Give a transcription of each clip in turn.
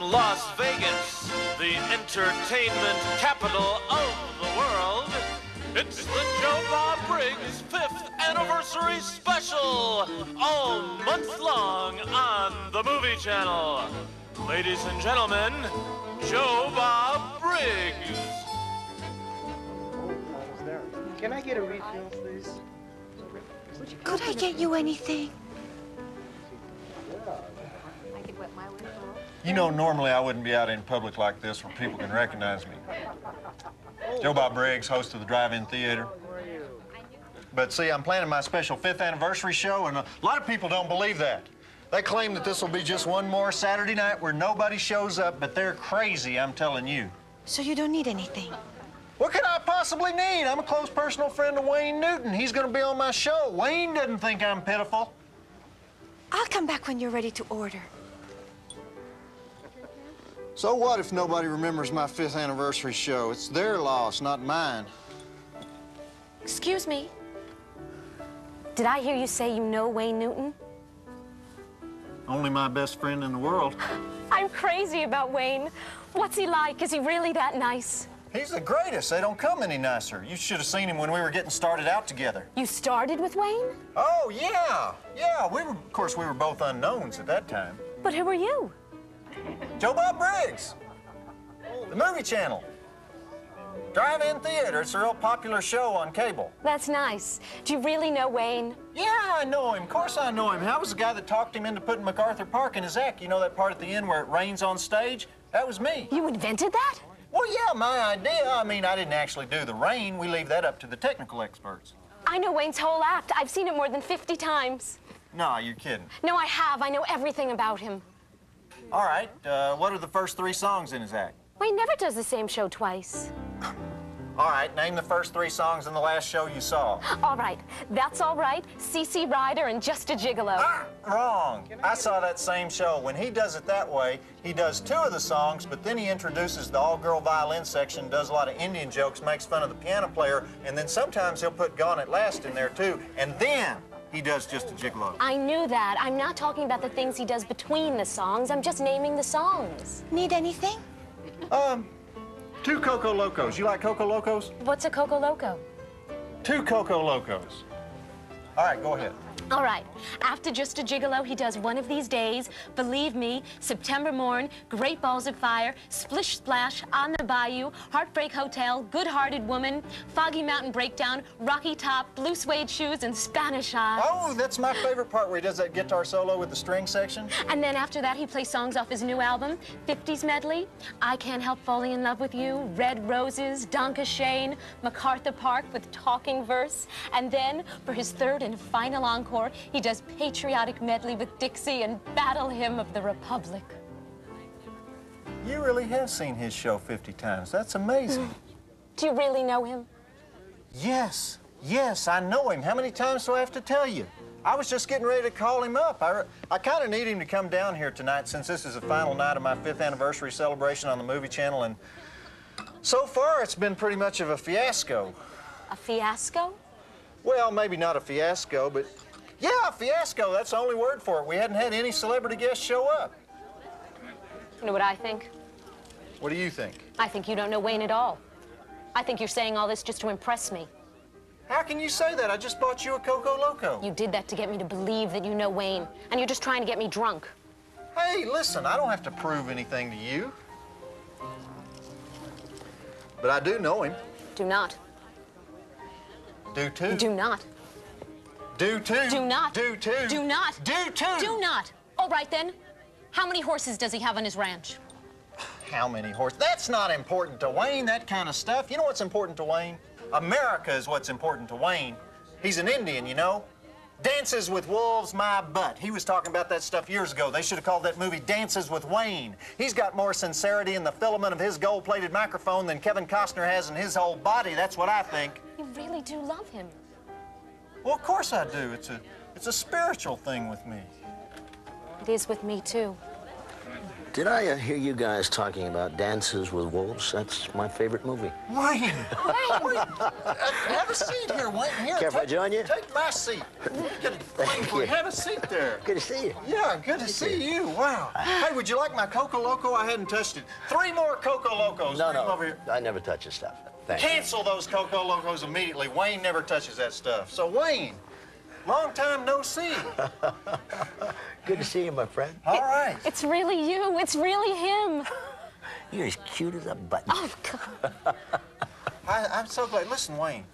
Las Vegas, the entertainment capital of the world, it's the Joe Bob Briggs 5th anniversary special, all month long on the Movie Channel. Ladies and gentlemen, Joe Bob Briggs. Can I get a refill, please? Could I get you anything? You know, normally I wouldn't be out in public like this where people can recognize me. Joe Bob Briggs, host of the Drive-In Theater. But see, I'm planning my special 5th anniversary show, and a lot of people don't believe that. They claim that this will be just one more Saturday night where nobody shows up, but they're crazy, I'm telling you. So you don't need anything? What could I possibly need? I'm a close personal friend of Wayne Newton. He's gonna be on my show. Wayne doesn't think I'm pitiful. I'll come back when you're ready to order. So what if nobody remembers my 5th anniversary show? It's their loss, not mine. Excuse me. Did I hear you say you know Wayne Newton? Only my best friend in the world. I'm crazy about Wayne. What's he like? Is he really that nice? He's the greatest. They don't come any nicer. You should have seen him when we were getting started out together. You started with Wayne? Oh, yeah. Yeah, of course, we were both unknowns at that time. But who are you? Joe Bob Briggs, the Movie Channel. Drive-In Theater, it's a real popular show on cable. That's nice. Do you really know Wayne? Yeah, I know him. Of course I know him. I was the guy that talked him into putting MacArthur Park in his act. You know that part at the end where it rains on stage? That was me. You invented that? Well, yeah, my idea. I mean, I didn't actually do the rain. We leave that up to the technical experts. I know Wayne's whole act. I've seen it more than 50 times. No, you're kidding. No, I have. I know everything about him. All right, what are the first 3 songs in his act? Wayne never does the same show twice. All right, name the first 3 songs in the last show you saw. All right, That's All Right, CC Rider, and Just a Gigolo. Ah, wrong. I saw that same show. When he does it that way, he does 2 of the songs, but then he introduces the all-girl violin section, does a lot of Indian jokes, makes fun of the piano player, and then sometimes he'll put Gone at Last in there, too, and then he does Just a Gigolo. I knew that. I'm not talking about the things he does between the songs. I'm just naming the songs. Need anything? 2 Coco Locos. You like Coco Locos? What's a Coco Loco? 2 Coco Locos. All right, go ahead. All right. After Just a Gigolo, he does One of These Days, Believe Me, September Morn, Great Balls of Fire, Splish Splash, On the Bayou, Heartbreak Hotel, Good-Hearted Woman, Foggy Mountain Breakdown, Rocky Top, Blue Suede Shoes, and Spanish Eyes. Oh, that's my favorite part where he does that guitar solo with the string section. And then after that, he plays songs off his new album, 50s Medley, I Can't Help Falling in Love with You, Red Roses, Donka Shane, MacArthur Park with Talking Verse. And then, for his 3rd and final encore, he does Patriotic Medley with Dixie and Battle Hymn of the Republic. You really have seen his show 50 times. That's amazing. Do you really know him? Yes, I know him. How many times do I have to tell you? I was just getting ready to call him up. I kind of need him to come down here tonight since this is the final night of my 5th anniversary celebration on the Movie Channel, and so far it's been pretty much of a fiasco. A fiasco? Well, maybe not a fiasco, but yeah, a fiasco. That's the only word for it. We hadn't had any celebrity guests show up. You know what I think? What do you think? I think you don't know Wayne at all. I think you're saying all this just to impress me. How can you say that? I just bought you a Coco Loco. You did that to get me to believe that you know Wayne, and you're just trying to get me drunk. Hey, listen, I don't have to prove anything to you. But I do know him. Do not. Do too. Do not. Do too. Do not. Do too. Do not. Do too. Do not. All right, then. How many horses does he have on his ranch? How many horses? That's not important to Wayne, that kind of stuff. You know what's important to Wayne? America is what's important to Wayne. He's an Indian, you know? Dances with Wolves, my butt. He was talking about that stuff years ago. They should have called that movie Dances with Wayne. He's got more sincerity in the filament of his gold-plated microphone than Kevin Costner has in his whole body. That's what I think. You really do love him. Well, of course I do. It's a spiritual thing with me. It is with me, too. Did I hear you guys talking about Dances with Wolves? That's my favorite movie. Wayne! Have a seat here, Wayne. Here, Care if I join you? Take my seat. Thank you. Have a seat there. Good to see you. Yeah, good to see you. Wow. Hey, would you like my Coco Loco? I hadn't touched it. 3 more Coco Locos. No, Bring 'em no. over here. I never touch this stuff. Thank you. Cancel those Coco Locos immediately. Wayne never touches that stuff. So, Wayne, long time no see. Good to see you, my friend. All right. It's really you. It's really him. You're as cute as a button. Oh, God. I'm so glad. Listen, Wayne,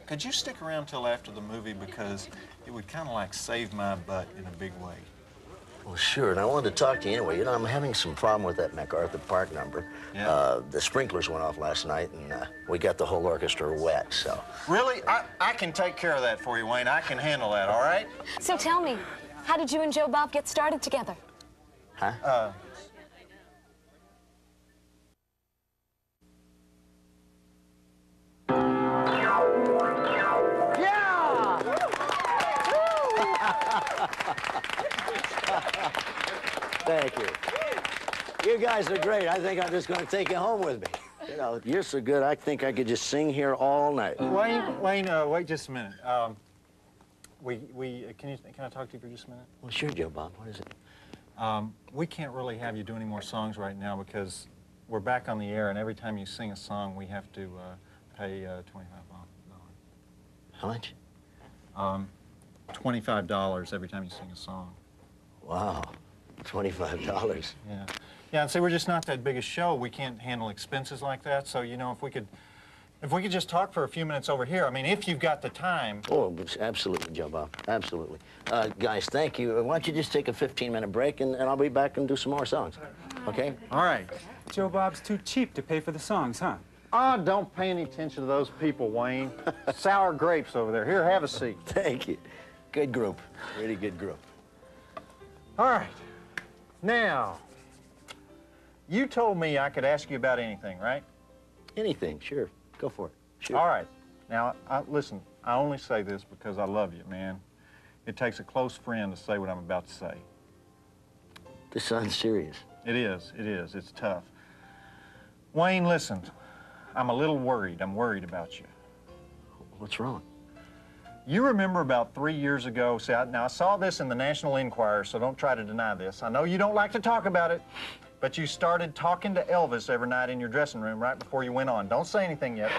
could you stick around till after the movie because it would kind of like save my butt in a big way. Well, sure, and I wanted to talk to you anyway. You know, I'm having some problem with that MacArthur Park number. Yeah. The sprinklers went off last night, and we got the whole orchestra wet, so. Really? I can take care of that for you, Wayne. I can handle that, all right? So tell me, how did you and Joe Bob get started together? Huh? Thank you. You guys are great. I think I'm just going to take you home with me. You know, you're so good, I think I could just sing here all night. Wayne, wait just a minute. Can I talk to you for just a minute? Well, sure, Joe Bob. What is it? We can't really have you do any more songs right now because we're back on the air, and every time you sing a song, we have to pay $25. How much? $25 every time you sing a song. Wow, $25. Yeah. Yeah, and see, we're just not that big a show. We can't handle expenses like that. So, you know, if we could just talk for a few minutes over here, I mean, if you've got the time. Oh, absolutely, Joe Bob. Absolutely. Guys, thank you. Why don't you just take a 15-minute break, and I'll be back and do some more songs. Okay? All right. Joe Bob's too cheap to pay for the songs, huh? Oh, don't pay any attention to those people, Wayne. Sour grapes over there. Here, have a seat. Thank you. Good group. Really good group. All right. Now, you told me I could ask you about anything, right? Anything, sure. Go for it. Sure. All right. Now, listen, I only say this because I love you, man. It takes a close friend to say what I'm about to say. This sounds serious. It is. It is. It's tough. Wayne, listen. I'm a little worried. I'm worried about you. What's wrong? You remember about 3 years ago, now I saw this in the National Enquirer, so don't try to deny this. I know you don't like to talk about it, but you started talking to Elvis every night in your dressing room right before you went on. Don't say anything yet.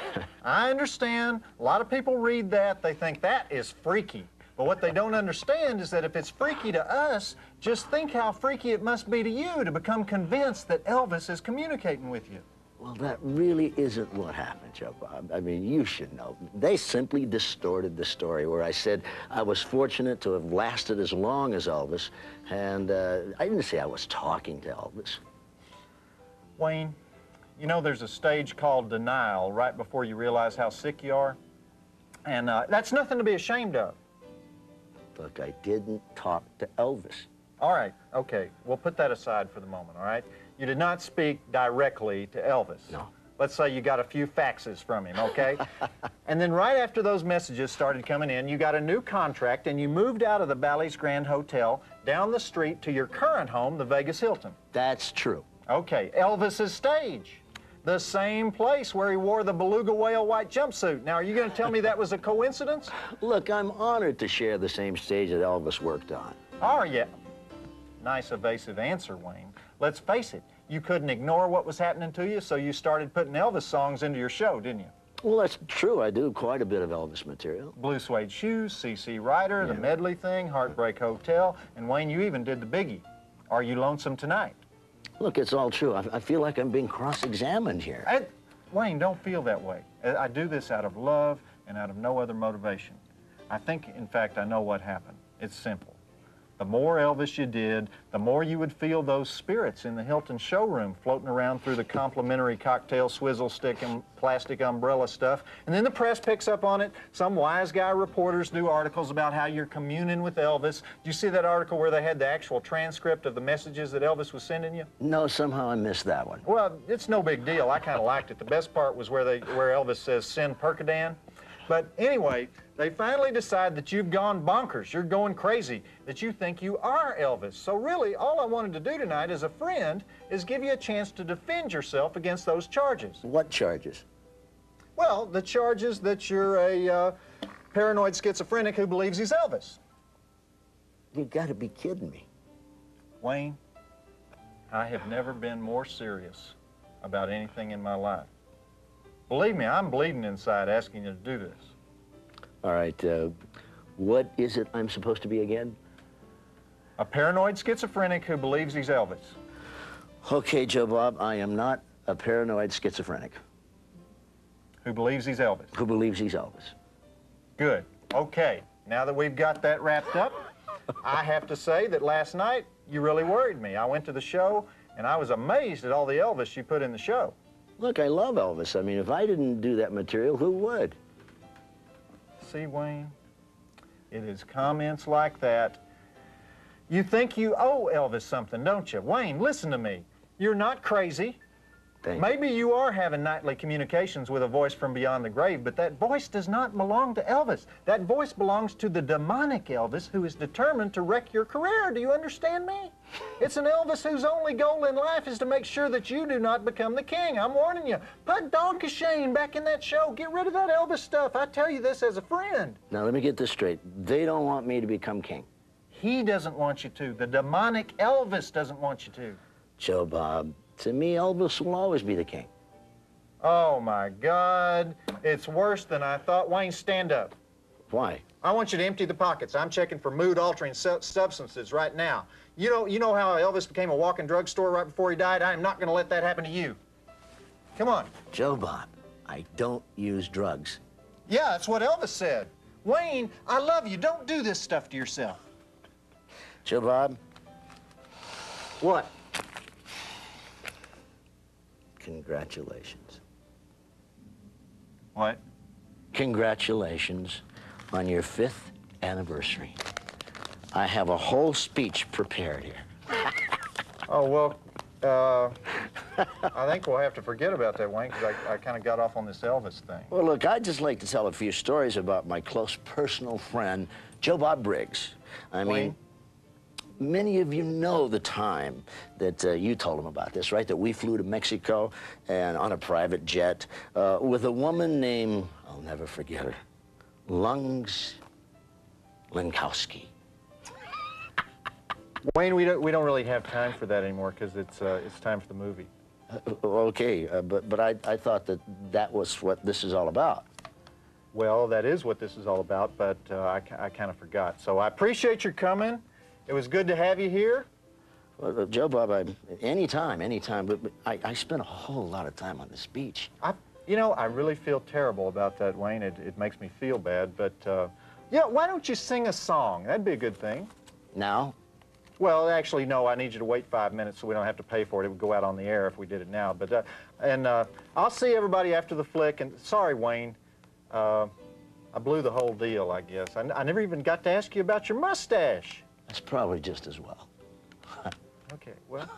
I understand. A lot of people read that. They think that is freaky. But what they don't understand is that if it's freaky to us, just think how freaky it must be to you to become convinced that Elvis is communicating with you. Well, that really isn't what happened, Joe Bob. I mean, you should know. They simply distorted the story where I said I was fortunate to have lasted as long as Elvis, and I didn't say I was talking to Elvis. Wayne, you know there's a stage called denial right before you realize how sick you are, and that's nothing to be ashamed of. Look, I didn't talk to Elvis. All right, okay, we'll put that aside for the moment, all right? You did not speak directly to Elvis. No. Let's say you got a few faxes from him, okay? And then right after those messages started coming in, you got a new contract and you moved out of the Bally's Grand Hotel down the street to your current home, the Vegas Hilton. That's true. Okay, Elvis's stage. The same place where he wore the beluga whale white jumpsuit. Now, are you going to tell me that was a coincidence? Look, I'm honored to share the same stage that Elvis worked on. Are you? Nice evasive answer, Wayne. Let's face it, you couldn't ignore what was happening to you, so you started putting Elvis songs into your show, didn't you? Well, that's true. I do quite a bit of Elvis material. Blue Suede Shoes, C.C. Ryder, The Medley Thing, Heartbreak Hotel, and Wayne, you even did the biggie. Are You Lonesome Tonight? Look, it's all true. I feel like I'm being cross-examined here. Wayne, don't feel that way. I do this out of love and out of no other motivation. I think, in fact, I know what happened. It's simple. The more Elvis you did, the more you would feel those spirits in the Hilton showroom floating around through the complimentary cocktail swizzle stick and plastic umbrella stuff. And then the press picks up on it. Some wise guy reporters do articles about how you're communing with Elvis. Did you see that article where they had the actual transcript of the messages that Elvis was sending you? No, somehow I missed that one. Well, it's no big deal. I kind of liked it. The best part was where Elvis says, "Send Percodan." But anyway, They finally decide that you've gone bonkers, you're going crazy, that you think you are Elvis. So really, all I wanted to do tonight as a friend is give you a chance to defend yourself against those charges. What charges? Well, the charges that you're a paranoid schizophrenic who believes he's Elvis. You gotta be kidding me. Wayne, I have never been more serious about anything in my life. Believe me, I'm bleeding inside asking you to do this. All right, what is it I'm supposed to be again? A paranoid schizophrenic who believes he's Elvis. Okay, Joe Bob, I am not a paranoid schizophrenic. Who believes he's Elvis. Who believes he's Elvis. Good. Okay, now that we've got that wrapped up, I have to say that last night you really worried me. I went to the show and I was amazed at all the Elvis you put in the show. Look, I love Elvis. I mean, if I didn't do that material, who would? See, Wayne, it is comments like that. You think you owe Elvis something, don't you? Wayne, listen to me. You're not crazy. Maybe you are having nightly communications with a voice from beyond the grave, but that voice does not belong to Elvis. That voice belongs to the demonic Elvis who is determined to wreck your career. Do you understand me? It's an Elvis whose only goal in life is to make sure that you do not become the king. I'm warning you. Put Donkey Shane back in that show. Get rid of that Elvis stuff. I tell you this as a friend. Now, let me get this straight. They don't want me to become king. He doesn't want you to. The demonic Elvis doesn't want you to. Joe Bob, to me, Elvis will always be the king. Oh, my God. It's worse than I thought. Wayne, stand up. Why? I want you to empty the pockets. I'm checking for mood-altering substances right now. You know how Elvis became a walking drugstore right before he died? I am not going to let that happen to you. Come on. Joe Bob, I don't use drugs. Yeah, that's what Elvis said. Wayne, I love you. Don't do this stuff to yourself. Joe Bob? What? Congratulations. What? Congratulations on your 5th anniversary. I have a whole speech prepared here. Oh, well, I think we'll have to forget about that, Wayne, because I kind of got off on this Elvis thing. Well, look, I'd just like to tell a few stories about my close personal friend, Joe Bob Briggs. I mean, Wayne? many of you know the time that you told him about this, right? That we flew to Mexico and on a private jet with a woman named, I'll never forget her, Lungs Linkowski. Wayne, we don't really have time for that anymore because it's time for the movie. Okay, but I thought that was what this is all about. Well, that is what this is all about, but I kind of forgot. So I appreciate your coming. It was good to have you here. Well, Joe Bob, anytime, but I spent a whole lot of time on the speech. You know, I really feel terrible about that, Wayne. It makes me feel bad, but yeah, why don't you sing a song? That'd be a good thing. Now? Well, actually, no, I need you to wait 5 minutes so we don't have to pay for it. It would go out on the air if we did it now. But, I'll see everybody after the flick, and sorry, Wayne, I blew the whole deal, I guess. I never even got to ask you about your mustache. That's probably just as well. Okay, well...